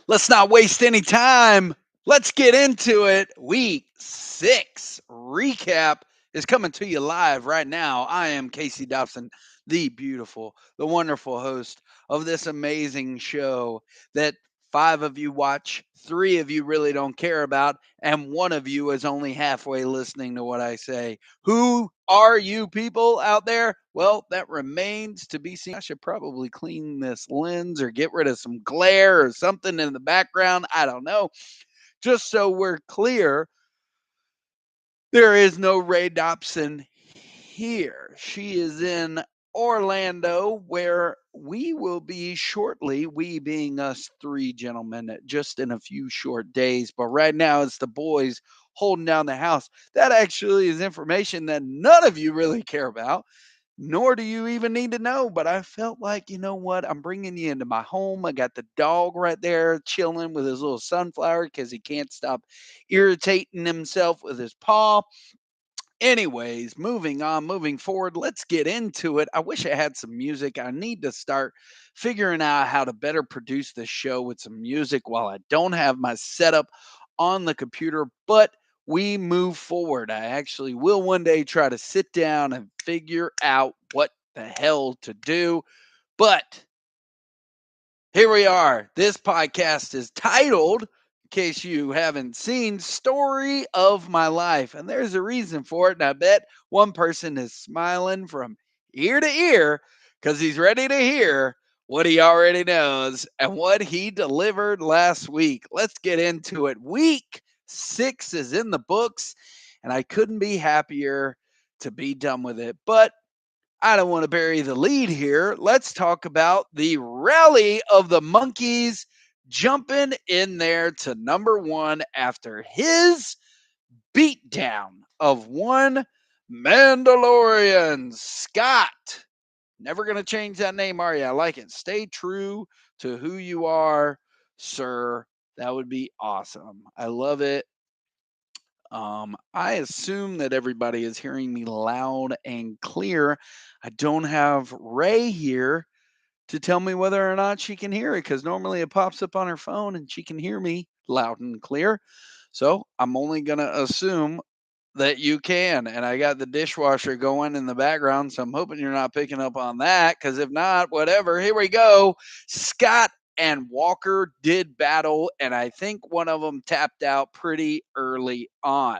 Let's not waste any time. Let's get into it. Week 6 recap is coming to you live right now. I am Casey Dobson, the beautiful, the wonderful host of this amazing show that 5 of you watch, 3 of you really don't care about, and 1 of you is only halfway listening to what I say. Who are you people out there? Well, that remains to be seen. I should probably clean this lens or get rid of some glare or something in the background. I don't know. Just so we're clear, there is no Ray Dobson here. She is in Orlando, where we will be shortly, we being us 3 gentlemen, just in a few short days. But right now, it's the boys holding down the house. That actually is information that none of you really care about, nor do you even need to know. But I felt like, you know what? I'm bringing you into my home. I got the dog right there chilling with his little sunflower because he can't stop irritating himself with his paw. Anyways, moving on, moving forward, let's get into it. I wish I had some music. I need to start figuring out how to better produce this show with some music while I don't have my setup on the computer, but we move forward. I actually will one day try to sit down and figure out what the hell to do. But here we are. This podcast is titled, in case you haven't seen, Story of My Life. And there's a reason for it. And I bet one person is smiling from ear to ear because he's ready to hear what he already knows and what he delivered last week. Let's get into it. Week 6 is in the books, and I couldn't be happier to be done with it. But I don't want to bury the lead here. Let's talk about the rally of the monkeys jumping in there to number 1 after his beatdown of one Mandalorian. Scott, never going to change that name, are you? I like it. Stay true to who you are, sir. That would be awesome. I love it. I assume that everybody is hearing me loud and clear. I don't have Ray here to tell me whether or not she can hear it because normally it pops up on her phone and she can hear me loud and clear. So I'm only going to assume that you can. And I got the dishwasher going in the background. So I'm hoping you're not picking up on that because if not, whatever. Here we go. Scott and Walker did battle, and I think one of them tapped out pretty early on.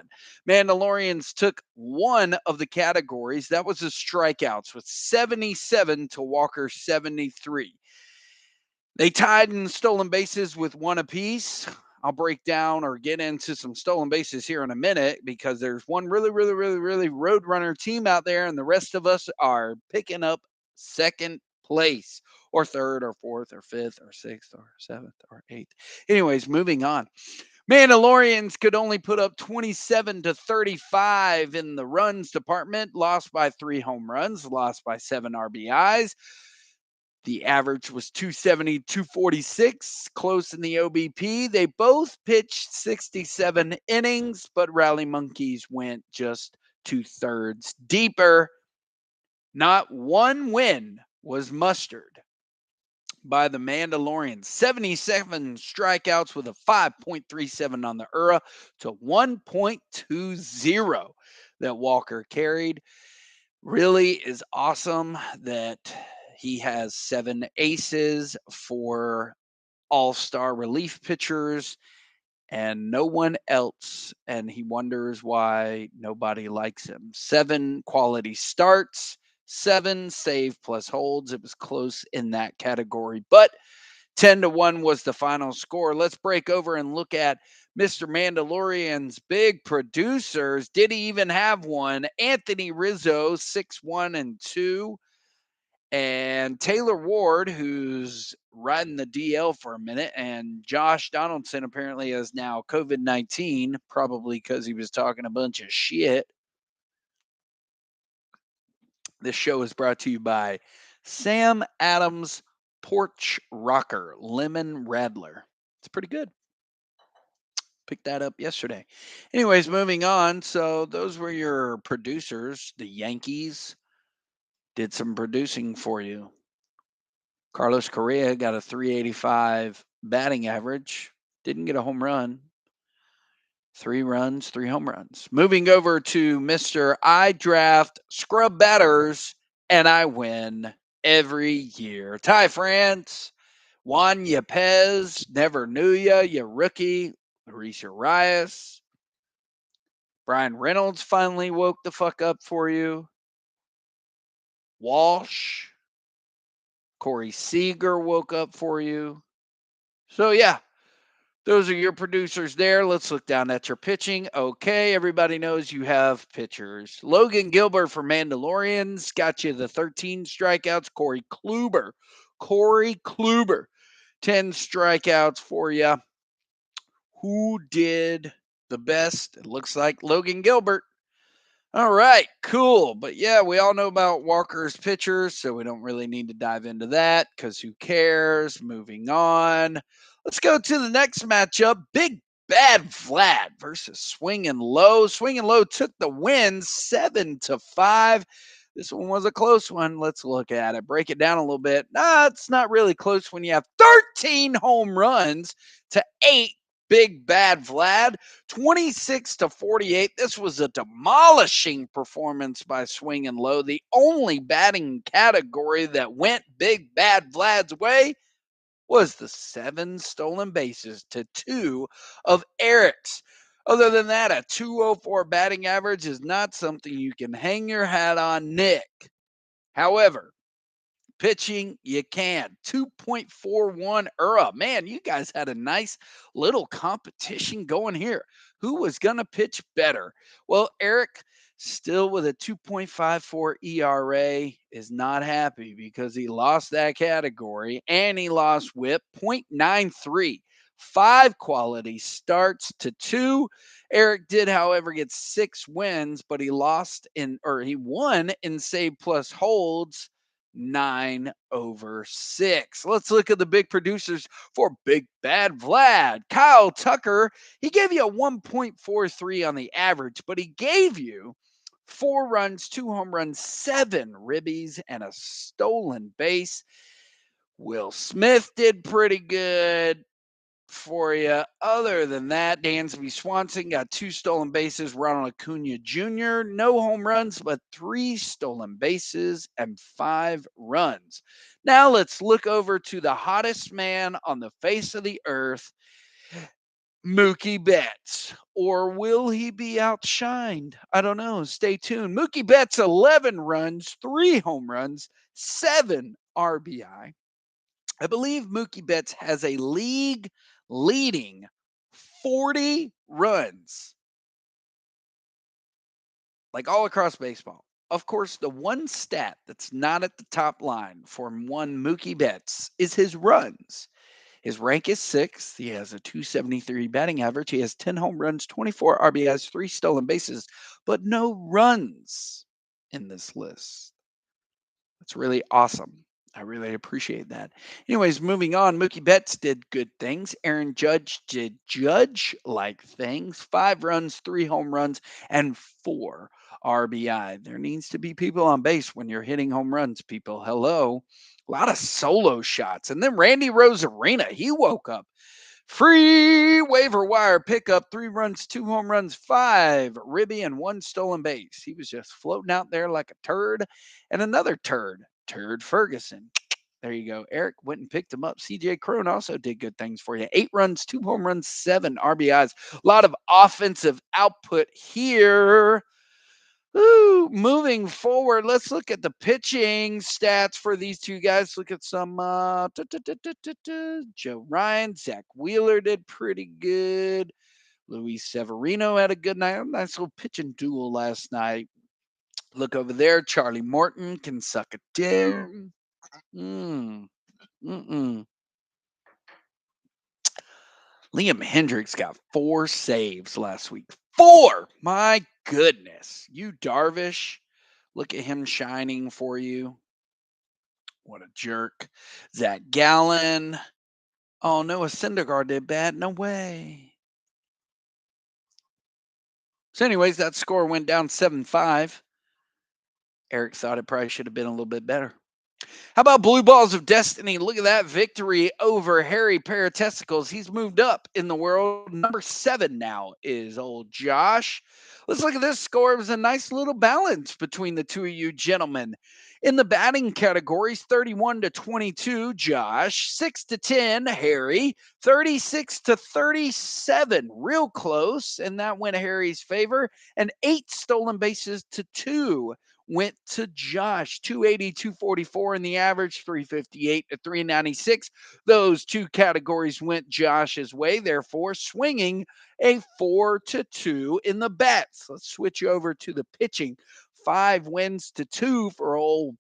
Mandalorians took one of the categories. That was the strikeouts with 77 to Walker 73. They tied in stolen bases with one apiece. I'll break down or get into some stolen bases here in a minute because there's one really roadrunner team out there, and the rest of us are picking up second place or third or fourth or fifth or sixth or seventh or eighth. Anyways, moving on. Mandalorians could only put up 27 to 35 in the runs department, lost by 3 home runs, lost by 7 RBIs. The average was 270, 246, close in the OBP. They both pitched 67 innings, but Rally Monkeys went just 2/3 deeper. Not one win was mustered by the Mandalorians. 77 strikeouts with a 5.37 on the ERA to 1.20 that Walker carried. Really is awesome that he has 7 aces for all-star relief pitchers and no one else. And he wonders why nobody likes him. 7 quality starts, 7 save plus holds. It was close in that category, but 10-1 was the final score. Let's break over and look at Mr. Mandalorian's big producers. Did he even have one? Anthony Rizzo, 6-1 and 2. And Taylor Ward, who's riding the DL for a minute, and Josh Donaldson apparently has now COVID-19, probably because he was talking a bunch of shit. This show is brought to you by Sam Adams Porch Rocker Lemon Radler. It's pretty good. Picked that up yesterday. Anyways, moving on. So those were your producers. The Yankees did some producing for you. Carlos Correa got a 385 batting average. Didn't get a home run. 3 runs, 3 home runs. Moving over to Mr. I draft scrub batters and I win every year. Ty France, Juan Yepez, never knew ya, you rookie. Luis Urias. Brian Reynolds finally woke the fuck up for you. Walsh. Corey Seager woke up for you. So, yeah, those are your producers there. Let's look down at your pitching. Okay, everybody knows you have pitchers. Logan Gilbert for Mandalorians got you the 13 strikeouts. Corey Kluber, 10 strikeouts for you. Who did the best? It looks like Logan Gilbert. All right, cool. But yeah, we all know about Walker's pitchers, so we don't really need to dive into that because who cares? Moving on. Let's go to the next matchup. Big Bad Vlad versus Swinging Low. Swinging Low took the win 7-5. This one was a close one. Let's look at it. Break it down a little bit. It's not really close when you have 13 home runs to 8 Big Bad Vlad. 26-48. This was a demolishing performance by Swinging Low. The only batting category that went Big Bad Vlad's way was the 7 stolen bases to 2 of Eric's. Other than that, a 204 batting average is not something you can hang your hat on, Nick. However, pitching, you can. 2.41 ERA. Man, you guys had a nice little competition going here. Who was going to pitch better? Well, Eric, still with a 2.54 ERA, is not happy because he lost that category and he lost whip 0.93. 5 quality starts to 2. Eric did, however, get 6 wins, but he won in save plus holds 9/6. Let's look at the big producers for Big Bad Vlad. Kyle Tucker, he gave you a 1.43 on the average, but he gave you 4 runs, 2 home runs, 7 ribbies, and a stolen base. Will Smith did pretty good for you. Other than that, Dansby Swanson got 2 stolen bases. Ronald Acuna Jr., no home runs, but 3 stolen bases and 5 runs. Now let's look over to the hottest man on the face of the earth, Mookie Betts. Or will he be outshined? I don't know. Stay tuned. Mookie Betts, 11 runs, 3 home runs, 7 RBI. I believe Mookie Betts has a league leading 40 runs, like all across baseball. Of course, the one stat that's not at the top line for one Mookie Betts is his runs. His rank is 6th. He has a 273 batting average. He has 10 home runs, 24 RBIs, 3 stolen bases, but no runs in this list. That's really awesome. I really appreciate that. Anyways, moving on. Mookie Betts did good things. Aaron Judge did Judge like things. 5 runs, 3 home runs, and 4 RBI. There needs to be people on base when you're hitting home runs, people. Hello. A lot of solo shots. And then Randy Rosarena, he woke up. Free waiver wire pickup, 3 runs, 2 home runs, 5 ribby, and 1 stolen base. He was just floating out there like a turd. And another turd, Turd Ferguson. There you go. Eric went and picked him up. CJ Crone also did good things for you. 8 runs, 2 home runs, 7 RBIs. A lot of offensive output here. Ooh, moving forward, let's look at the pitching stats for these two guys. Look at some Joe Ryan, Zach Wheeler did pretty good. Luis Severino had a good night. Nice little pitching duel last night. Look over there. Charlie Morton can suck a dick. Liam Hendricks got 4 saves last week. 4! My goodness. You Darvish, look at him shining for you. What a jerk. Zach Gallen. Oh, Noah Syndergaard did bad. No way. So, anyways, that score went down 7-5. Eric thought it probably should have been a little bit better. How about Blue Balls of Destiny? Look at that victory over Harry Paratesticles. He's moved up in the world. Number 7 now is old Josh. Let's look at this score. It was a nice little balance between the two of you gentlemen. In the batting categories, 31 to 22, Josh. 6 to 10, Harry. 36 to 37, real close, and that went Harry's favor. And 8 stolen bases to 2 went to Josh. 280, 244 in the average, 358 to 396. Those two categories went Josh's way, therefore swinging a 4 to 2 in the bets. Let's switch over to the pitching. 5 wins to 2 for old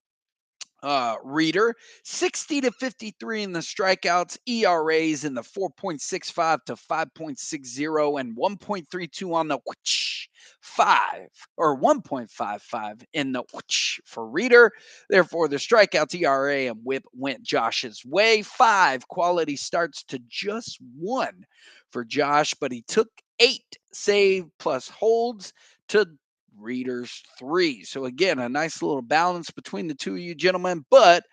Reader. 60 to 53 in the strikeouts, ERAs in the 4.65 to 5.60 and 1.32 on the 5 or 1.55 in the for Reader. Therefore, the strikeouts, ERA, and whip went Josh's way. 5 quality starts to just 1 for Josh, but he took 8 save plus holds to Readers 3. So again, a nice little balance between the two of you gentlemen, but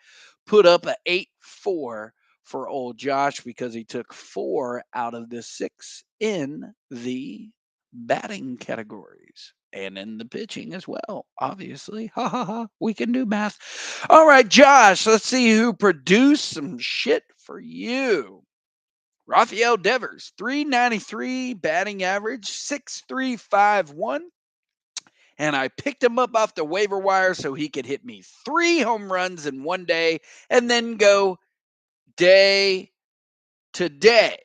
put up a 8-4 for old Josh because he took 4 out of the 6 in the batting categories and in the pitching as well. Obviously, ha ha ha, we can do math. All right, Josh, let's see who produced some shit for you. Rafael Devers, 393 batting average, 6.351, and I picked him up off the waiver wire so he could hit me 3 home runs in one day and then go day to day.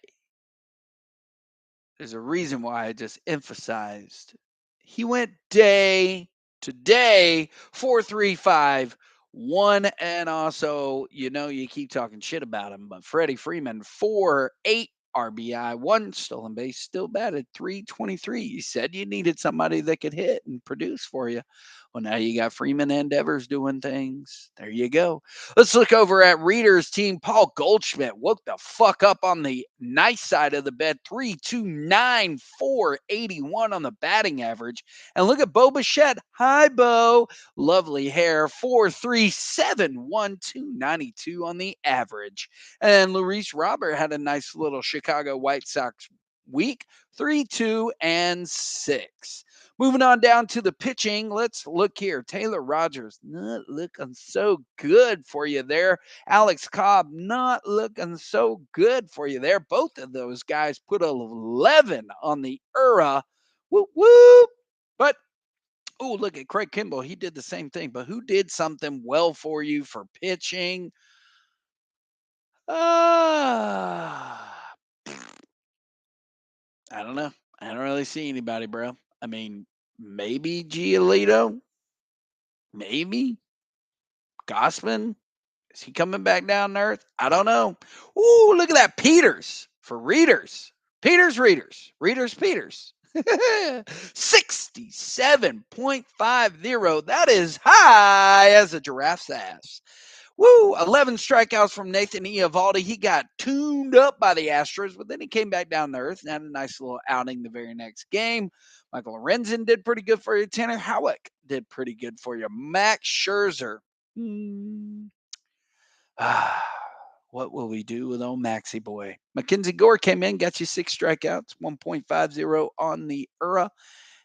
There's a reason why I just emphasized he went day to day, 4.351, and also, you keep talking shit about him, but Freddie Freeman, 4.8 RBI, 1 stolen base, still batted 323. You said you needed somebody that could hit and produce for you. Well, now you got Freeman and Devers doing things. There you go. Let's look over at Reader's team. Paul Goldschmidt woke the fuck up on the nice side of the bed. 3.294, 81 on the batting average. And look at Bo Bichette. Hi, Bo. Lovely hair. 4.37, 1.292 on the average. And Luis Robert had a nice little Chicago White Sox week. 3.2 and 6. Moving on down to the pitching, let's look here. Taylor Rogers, not looking so good for you there. Alex Cobb, not looking so good for you there. Both of those guys put 11 on the ERA. Whoop, whoop. But, oh, look at Craig Kimball. He did the same thing. But who did something well for you for pitching? I don't know. I don't really see anybody, bro. I mean, maybe Giolito. Maybe Gossman. Is he coming back down to earth? I don't know. Ooh, look at that. Peters for readers. Peters. 67.50. That is high as a giraffe's ass. Woo! 11 strikeouts from Nathan Eovaldi. He got tuned up by the Astros, but then he came back down to earth and had a nice little outing the very next game. Michael Lorenzen did pretty good for you. Tanner Howick did pretty good for you. Max Scherzer. What will we do with old Maxie boy? Mackenzie Gore came in, got you 6 strikeouts, 1.50 on the ERA,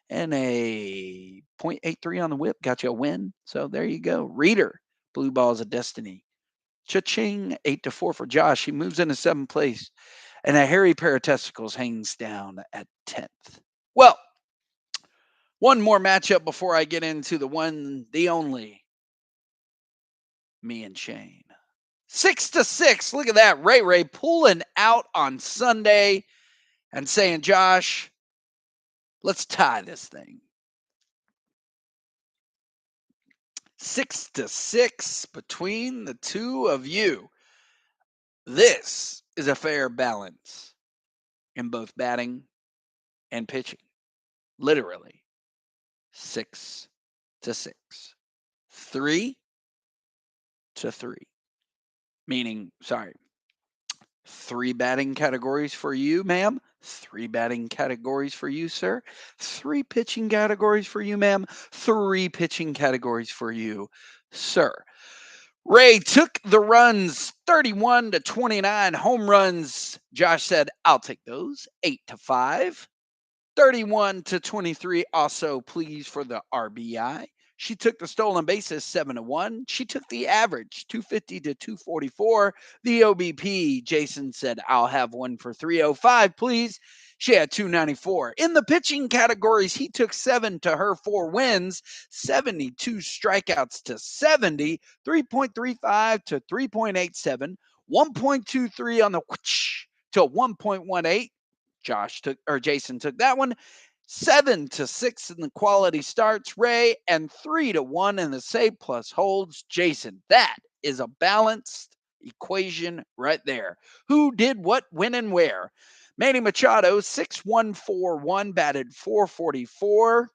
and a 0.83 on the whip. Got you a win. So there you go. Reader, Blue Balls of Destiny. Cha-ching, 8-4 for Josh. He moves into 7th place. And a Harry Paratesticles hangs down at 10th. Well, one more matchup before I get into the one, the only, me and Shane. 6-6. Look at that. Ray pulling out on Sunday and saying, Josh, let's tie this thing. 6-6 between the two of you. This is a fair balance in both batting and pitching. Literally 6-6. 3-3. Meaning, 3 batting categories for you, ma'am. 3 batting categories for you, sir. 3 pitching categories for you, ma'am. 3 pitching categories for you, sir. Ray took the runs 31-29 home runs. Josh said, I'll take those 8-5. 31-23 also pleased for the RBI. She took the stolen bases 7-1. She took the average 250-244. The OBP, Jason said, I'll have one for 305, please. She had 294. In the pitching categories, he took 7 to her 4 wins, 72 strikeouts to 70, 3.35 to 3.87, 1.23 on the to 1.18. Jason took that one. 7-6 in the quality starts, Ray, and 3-1 in the save plus holds, Jason. That is a balanced equation right there. Who did what, when, and where? Manny Machado, 6-1-4-1, batted 444.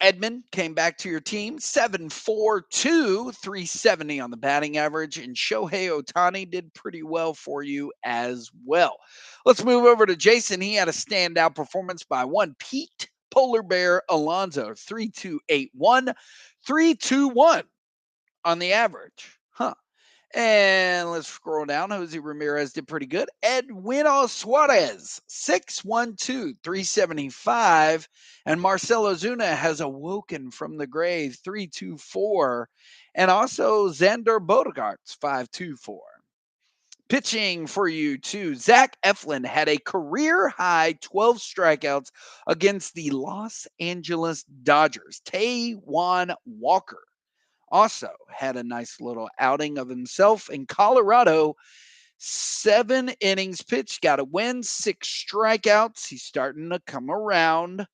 Edmund came back to your team, 7-4-2, 370 on the batting average, and Shohei Ohtani did pretty well for you as well. Let's move over to Jason. He had a standout performance by one Pete Polar Bear Alonso, 3-2-8-1, 3-2-1 on the average. And let's scroll down. Jose Ramirez did pretty good. Edwin Suarez, 6-1-2, 375. And Marcelo Zuna has awoken from the grave, 3-2-4. And also Xander Bogaerts, 5-2-4. Pitching for you, too. Zach Eflin had a career high 12 strikeouts against the Los Angeles Dodgers. Taijuan Walker also had a nice little outing of himself in Colorado. 7 innings pitched, got a win, 6 strikeouts. He's starting to come around.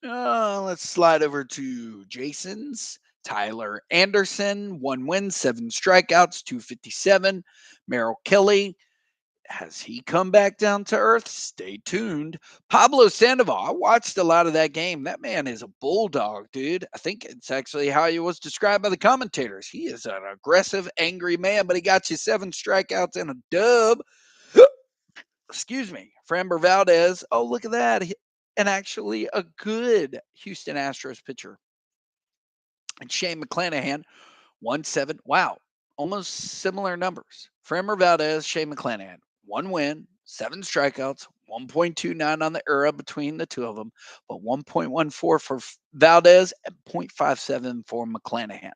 Let's slide over to Jason's. Tyler Anderson, 1 win, 7 strikeouts, 257. Merrill Kelly, has he come back down to earth? Stay tuned. Pablo Sandoval, I watched a lot of that game. That man is a bulldog, dude. I think it's actually how he was described by the commentators. He is an aggressive, angry man, but he got you 7 strikeouts and a dub. Excuse me. Framber Valdez, oh, look at that. And actually a good Houston Astros pitcher. And Shane McClanahan, 1-7. Wow, almost similar numbers. Framber Valdez, Shane McClanahan, 1 win, 7 strikeouts, 1.29 on the era between the two of them, but 1.14 for Valdez and 0.57 for McClanahan.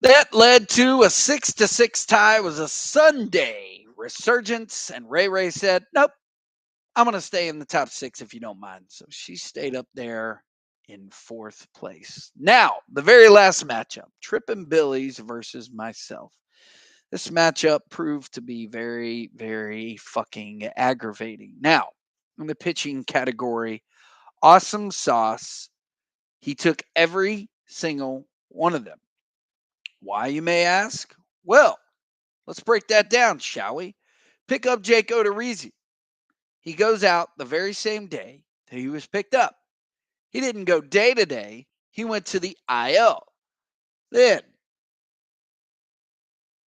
That led to a 6-6 tie. It was a Sunday resurgence, and Ray said, nope, I'm going to stay in the top 6 if you don't mind. So she stayed up there in 4th place. Now, the very last matchup, Trippin' Billies versus myself. This matchup proved to be very, very fucking aggravating. Now, in the pitching category, Awesome Sauce, he took every single one of them. Why, you may ask? Well, let's break that down, shall we? Pick up Jake Odorizzi. He goes out the very same day that he was picked up. He didn't go day to day. He went to the IL. Then,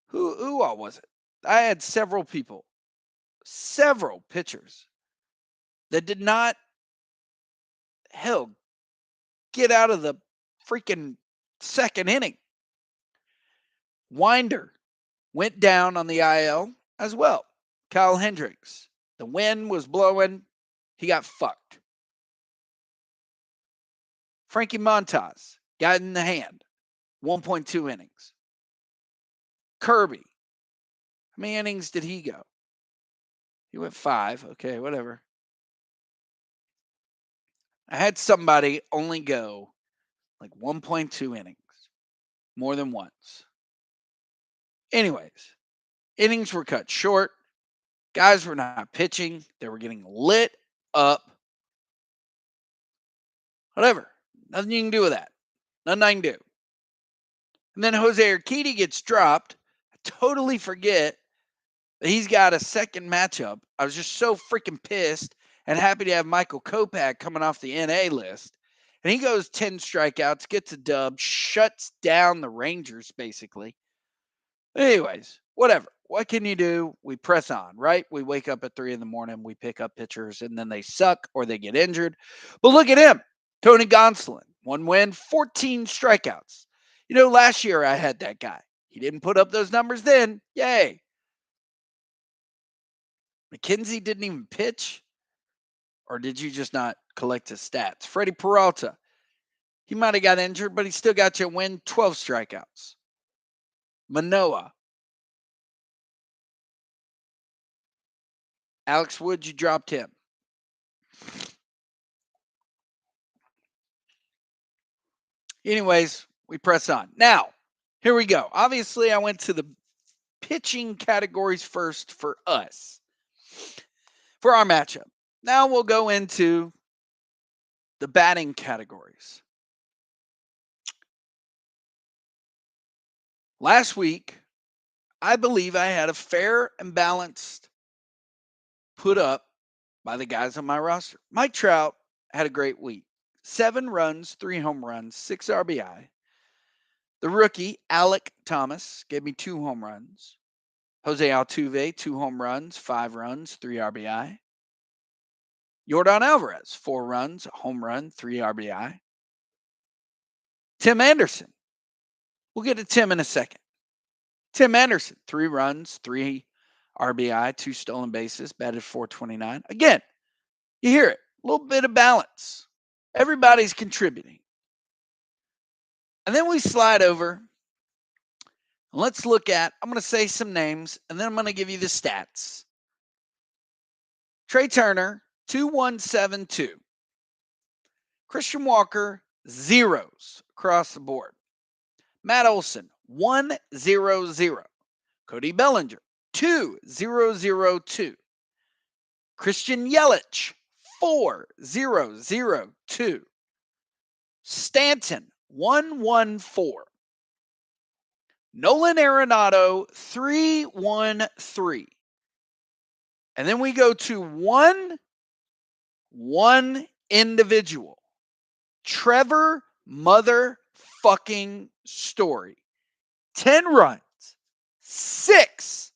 who all was it? I had several pitchers that did not, hell, get out of the freaking second inning. Winder went down on the IL as well. Kyle Hendricks. The wind was blowing. He got fucked. Frankie Montas got in the hand. 1.2 innings. Kirby. How many innings did he go? He went 5. Okay, whatever. I had somebody only go like 1.2 innings. More than once. Anyways, innings were cut short. Guys were not pitching. They were getting lit up. Whatever. Nothing you can do with that. Nothing I can do. And then Jose Urquidy gets dropped. I totally forget that he's got a second matchup. I was just so freaking pissed and happy to have Michael Kopech coming off the NA list. And he goes 10 strikeouts, gets a dub, shuts down the Rangers, basically. Anyways, whatever. What can you do? We press on, right? We wake up at 3 in the morning, we pick up pitchers, and then they suck or they get injured. But look at him, Tony Gonsolin. 1 win, 14 strikeouts. You know, last year I had that guy. He didn't put up those numbers then. Yay. McKenzie didn't even pitch? Or did you just not collect his stats? Freddie Peralta. He might have got injured, but he still got you a win, 12 strikeouts. Manoah. Alex Wood, you dropped him. Anyways, we press on. Now, here we go. Obviously, I went to the pitching categories first for us, for our matchup. Now we'll go into the batting categories. Last week, I believe I had a fair and balanced put up by the guys on my roster. Mike Trout had a great week. 7 runs, 3 home runs, 6 RBI. The rookie, Alek Thomas, gave me 2 home runs. Jose Altuve, 2 home runs, 5 runs, 3 RBI. Yordan Alvarez, 4 runs, home run, 3 RBI. Tim Anderson. We'll get to Tim in a second. Tim Anderson, 3 runs, 3 RBI, 2 stolen bases, batted .429. Again, you hear it. A little bit of balance. Everybody's contributing. And then we slide over. Let's look at, I'm going to say some names, and then I'm going to give you the stats. Trey Turner, 2172. Christian Walker, zeros across the board. Matt Olson, 100. Cody Bellinger, 2002. Christian Yelich, 4002. Stanton, 114. Nolan Arenado, 313. And then we go to one individual. Trevor motherfucking Story. 10 runs, 6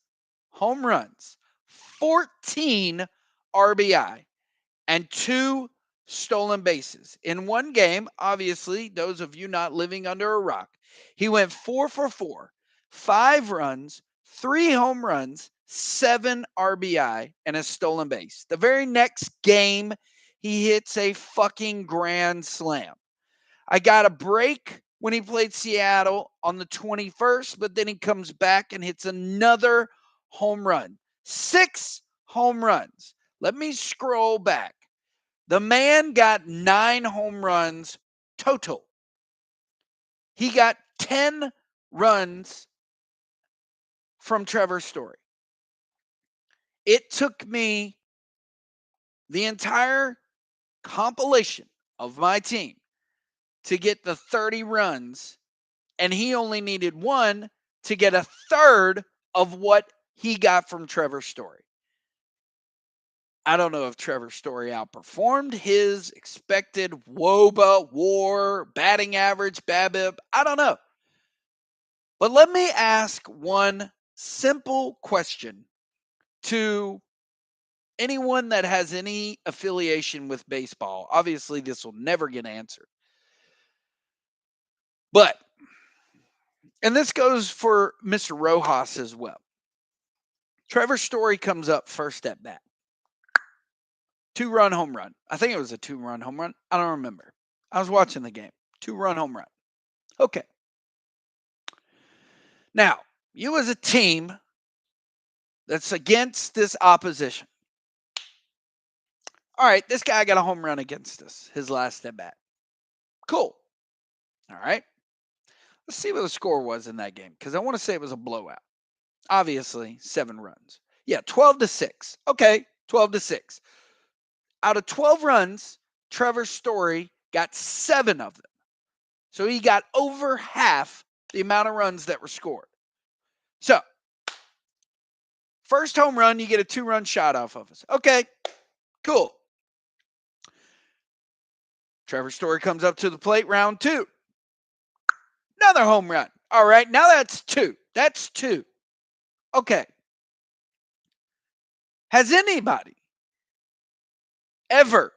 home runs, 14 RBI, and 2 stolen bases. In one game, obviously, those of you not living under a rock, he went 4 for 4, 5 runs, 3 home runs, 7 RBI, and a stolen base. The very next game, he hits a fucking grand slam. I got a break when he played Seattle on the 21st, but then he comes back and hits another home run. 6 home runs. Let me scroll back. The man got 9 home runs total. He got 10 runs from Trevor Story. It took me the entire compilation of my team to get the 30 runs, and he only needed 1 to get a third of what he got from Trevor Story. I don't know if Trevor Story outperformed his expected WOBA, WAR, batting average, BABIP. I don't know. But let me ask one simple question to anyone that has any affiliation with baseball. Obviously, this will never get answered. But, and this goes for Mr. Rojas as well. Trevor Story comes up first at bat. 2-run home run. I think it was a 2-run home run. I don't remember. I was watching the game. 2-run home run. Okay. Now, you as a team that's against this opposition. All right, this guy got a home run against us, his last at bat. Cool. All right. Let's see what the score was in that game, because I want to say it was a blowout. Obviously, 7 runs. Yeah, 12-6. Okay, 12-6. Out of 12 runs, Trevor Story got 7 of them. So he got over half the amount of runs that were scored. So, first home run, you get a 2-run shot off of us. Okay, cool. Trevor Story comes up to the plate, round 2. Another home run. All right, now that's 2. That's 2. Okay. Has anybody ever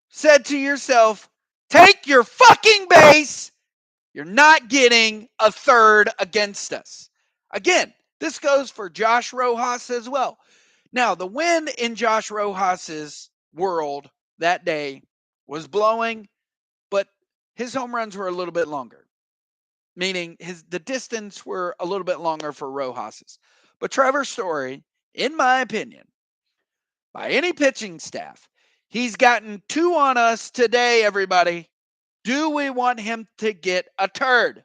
said to yourself, take your fucking base. You're not getting a third against us. Again, this goes for Josh Rojas as well. Now, the wind in Josh Rojas's world that day was blowing, but his home runs were a little bit longer, meaning the distance were a little bit longer for Rojas's. But Trevor Story, in my opinion, by any pitching staff, he's gotten 2 on us today, everybody. Do we want him to get a turd?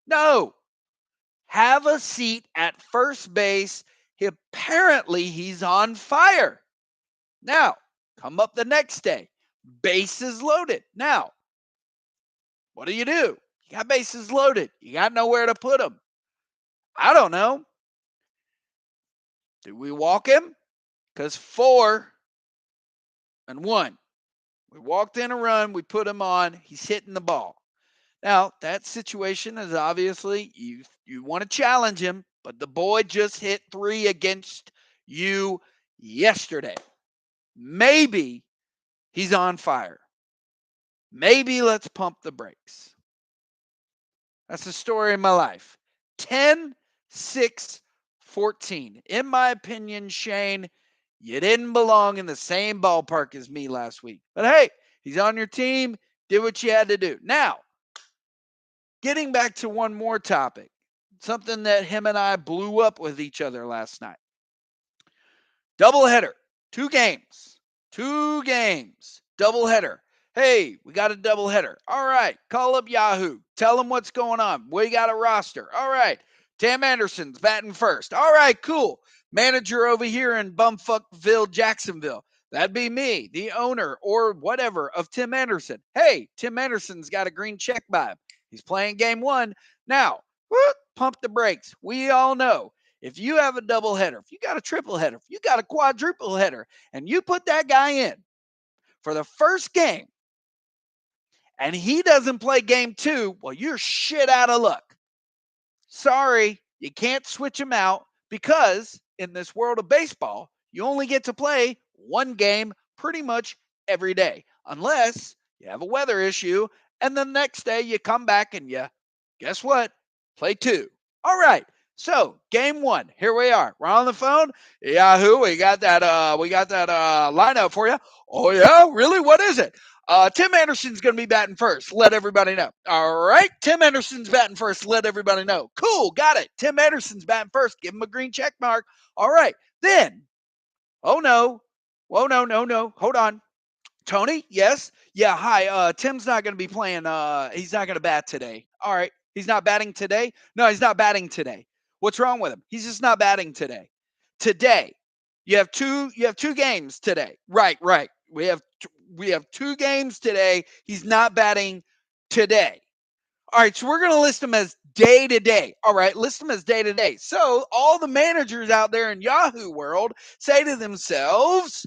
No. Have a seat at first base. Apparently, he's on fire. Now, come up the next day. Bases loaded. Now, what do? You got bases loaded. You got nowhere to put them. I don't know. Do we walk him? Because 4-1. We walked in a run. We put him on. He's hitting the ball. Now, that situation is obviously you want to challenge him, but the boy just hit 3 against you yesterday. Maybe he's on fire. Maybe let's pump the brakes. That's the story of my life. 10, 6, 14. In my opinion, Shane, you didn't belong in the same ballpark as me last week. But hey, he's on your team. Did what you had to do. Now, getting back to one more topic, something that him and I blew up with each other last night. Doubleheader, 2 games, doubleheader. Hey, we got a doubleheader. All right, call up Yahoo. Tell them what's going on. We got a roster. All right, Tim Anderson's batting first. All right, cool. Manager over here in Bumfuckville, Jacksonville. That'd be me, the owner or whatever of Tim Anderson. Hey, Tim Anderson's got a green check by him. He's playing game 1. Now, pump the brakes. We all know if you have a double header, if you got a triple header, if you got a quadruple header, and you put that guy in for the first game and he doesn't play game 2, well, you're shit out of luck. Sorry, you can't switch him out because in this world of baseball, you only get to play 1 game pretty much every day, unless you have a weather issue and the next day you come back and you, guess what? Play 2. All right. So game 1, here we are. We're on the phone. Yahoo, we got that lineup for you. Oh yeah, really? What is it? Tim Anderson's going to be batting first. Let everybody know. All right, Tim Anderson's batting first. Let everybody know. Cool, got it. Tim Anderson's batting first. Give him a green check mark. All right, then. Oh no. No. Hold on. Tony, yes. Yeah, hi. Tim's not going to be playing. He's not going to bat today. All right. He's not batting today? No, he's not batting today. What's wrong with him? He's just not batting today. Today. You have two games today. Right. We have 2 games today. He's not batting today. All right, so we're going to list him as day to day. All right, list him as day to day. So all the managers out there in Yahoo world say to themselves,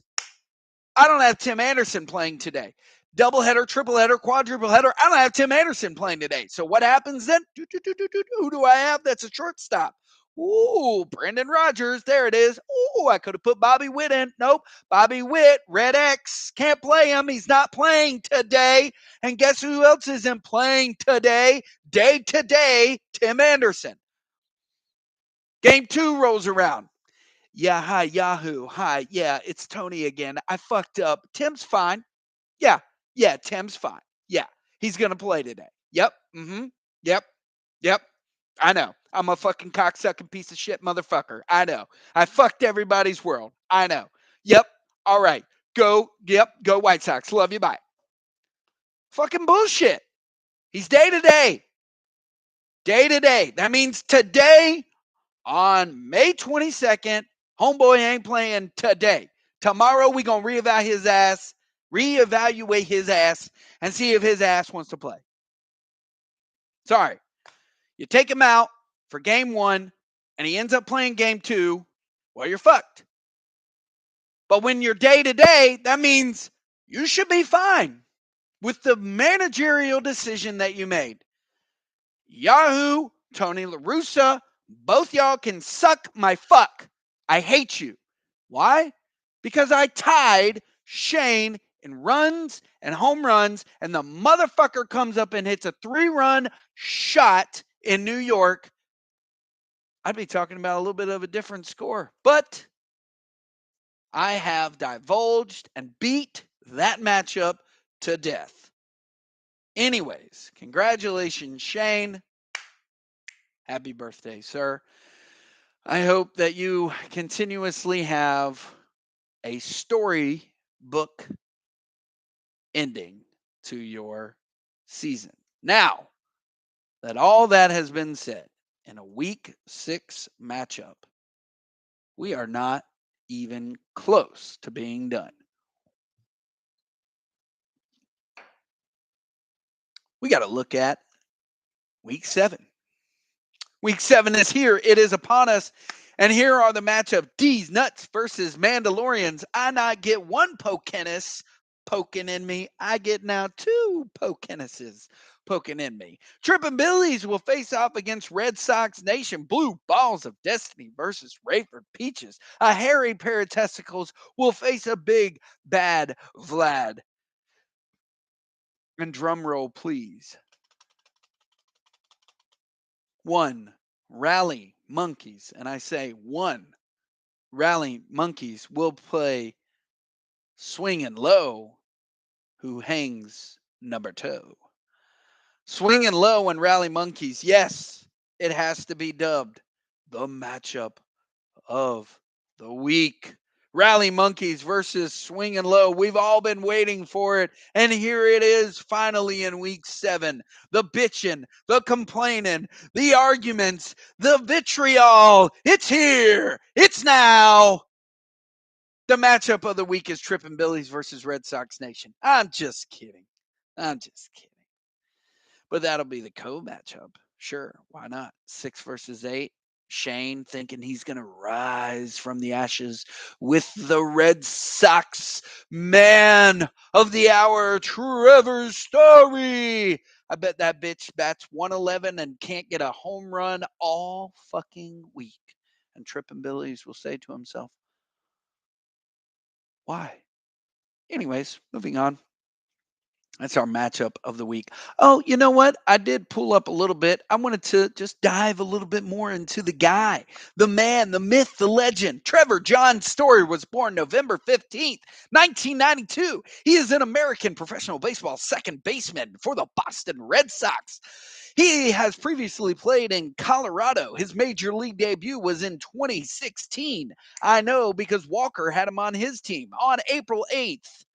I don't have Tim Anderson playing today. Doubleheader, triple header, quadruple header. I don't have Tim Anderson playing today. So what happens then? Who do I have? That's a shortstop. Ooh, Brendan Rodgers. There it is. Ooh, I could have put Bobby Witt in. Nope. Bobby Witt, Red X. Can't play him. He's not playing today. And guess who else isn't playing today? Day to day, Tim Anderson. Game 2 rolls around. Yeah, hi, Yahoo. Hi, yeah, it's Tony again. I fucked up. Tim's fine. Yeah, Tim's fine. Yeah, he's going to play today. Yep, yep. I know. I'm a fucking cocksucking piece of shit motherfucker. I know. I fucked everybody's world. I know. Yep, all right. Go White Sox. Love you, bye. Fucking bullshit. He's day to day. Day to day. That means today on May 22nd, homeboy ain't playing today. Tomorrow we gonna reevaluate his ass, and see if his ass wants to play. Sorry. You take him out for game 1, and he ends up playing game 2, well, you're fucked. But when you're day to day, that means you should be fine with the managerial decision that you made. Yahoo, Tony La Russa, both y'all can suck my fuck. I hate you. Why? Because I tied Shane in runs and home runs, and the motherfucker comes up and hits a 3-run shot in New York, I'd be talking about a little bit of a different score. But I have divulged and beat that matchup to death. Anyways, congratulations, Shane. Happy birthday, sir. I hope that you continuously have a storybook ending to your season. Now that all that has been said, in a week 6 matchup, we are not even close to being done. We got to look at week 7. Week 7 is here. It is upon us. And here are the matchup: D's Nuts versus Mandalorians. I not get one Pokenis poking in me. I get now 2 Pokenises poking in me. Trippin' Billies will face off against Red Sox Nation. Blue Balls of Destiny versus Rayford Peaches. A hairy pair of testicles will face a big bad Vlad. And drum roll, please. 1 Rally Monkeys. And I say 1 Rally Monkeys will play Swingin' Low, who hangs number 2. Swingin' Low and Rally Monkeys, yes, it has to be dubbed the matchup of the week. Rally Monkeys versus Swingin' Low. We've all been waiting for it, and here it is finally in week 7. The bitching, the complaining, the arguments, the vitriol. It's here. It's now. The matchup of the week is Trippin' Billies versus Red Sox Nation. I'm just kidding. I'm just kidding. But that'll be the co-matchup. Sure, why not? 6 versus 8. Shane thinking he's going to rise from the ashes with the Red Sox man of the hour, Trevor Story. I bet that bitch bats 111 and can't get a home run all fucking week. And Trippin' Billies will say to himself, why? Anyways, moving on. That's our matchup of the week. Oh, you know what? I did pull up a little bit. I wanted to just dive a little bit more into the guy, the man, the myth, the legend. Trevor John Story was born November 15th, 1992. He is an American professional baseball second baseman for the Boston Red Sox. He has previously played in Colorado. His major league debut was in 2016. I know because Walker had him on his team on April 8th.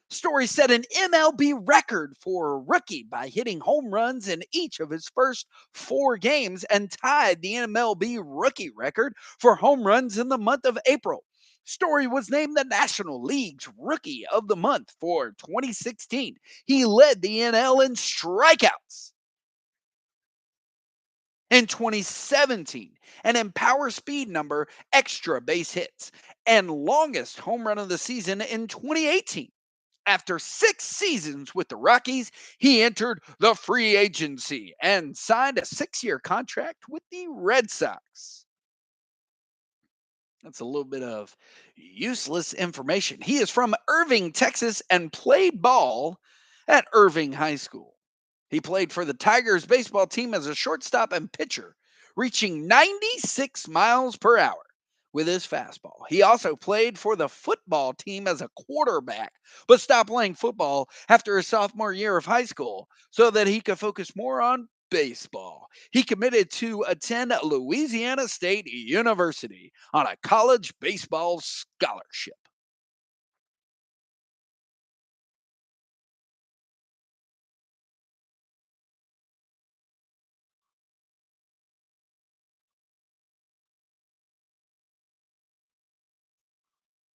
Story set an MLB record for a rookie by hitting home runs in each of his first 4 games and tied the MLB rookie record for home runs in the month of April. Story was named the National League's Rookie of the Month for 2016. He led the NL in strikeouts in 2017 and in power speed number, extra base hits, and longest home run of the season in 2018. After 6 seasons with the Rockies, he entered the free agency and signed a 6-year contract with the Red Sox. That's a little bit of useless information. He is from Irving, Texas, and played ball at Irving High School. He played for the Tigers baseball team as a shortstop and pitcher, reaching 96 miles per hour with his fastball. He also played for the football team as a quarterback, but stopped playing football after his sophomore year of high school so that he could focus more on baseball. He committed to attend Louisiana State University on a college baseball scholarship.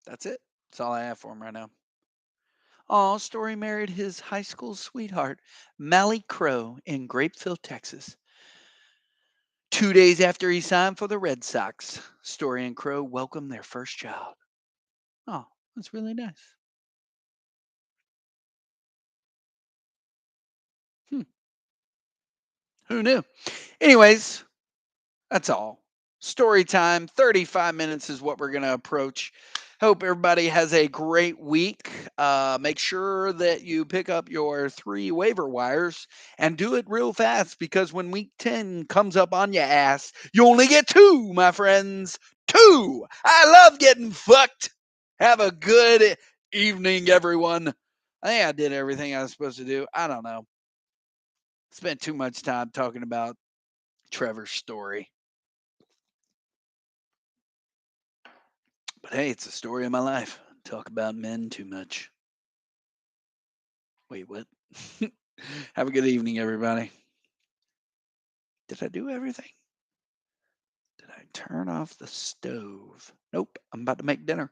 That's it. That's all I have for him right now. Oh, Story married his high school sweetheart, Mally Crow, in Grapeville, Texas. 2 days after he signed for the Red Sox, Story and Crow welcomed their first child. Oh, that's really nice. Hmm, who knew? Anyways, that's all. Story time, 35 minutes is what we're going to approach. Hope everybody has a great week. Make sure that you pick up your 3 waiver wires and do it real fast because when week 10 comes up on your ass, you only get 2, my friends. 2. I love getting fucked. Have a good evening, everyone. I think I did everything I was supposed to do. I don't know. Spent too much time talking about Trevor's story. But hey, it's the story of my life. Talk about men too much. Wait, what? Have a good evening, everybody. Did I do everything? Did I turn off the stove? Nope, I'm about to make dinner.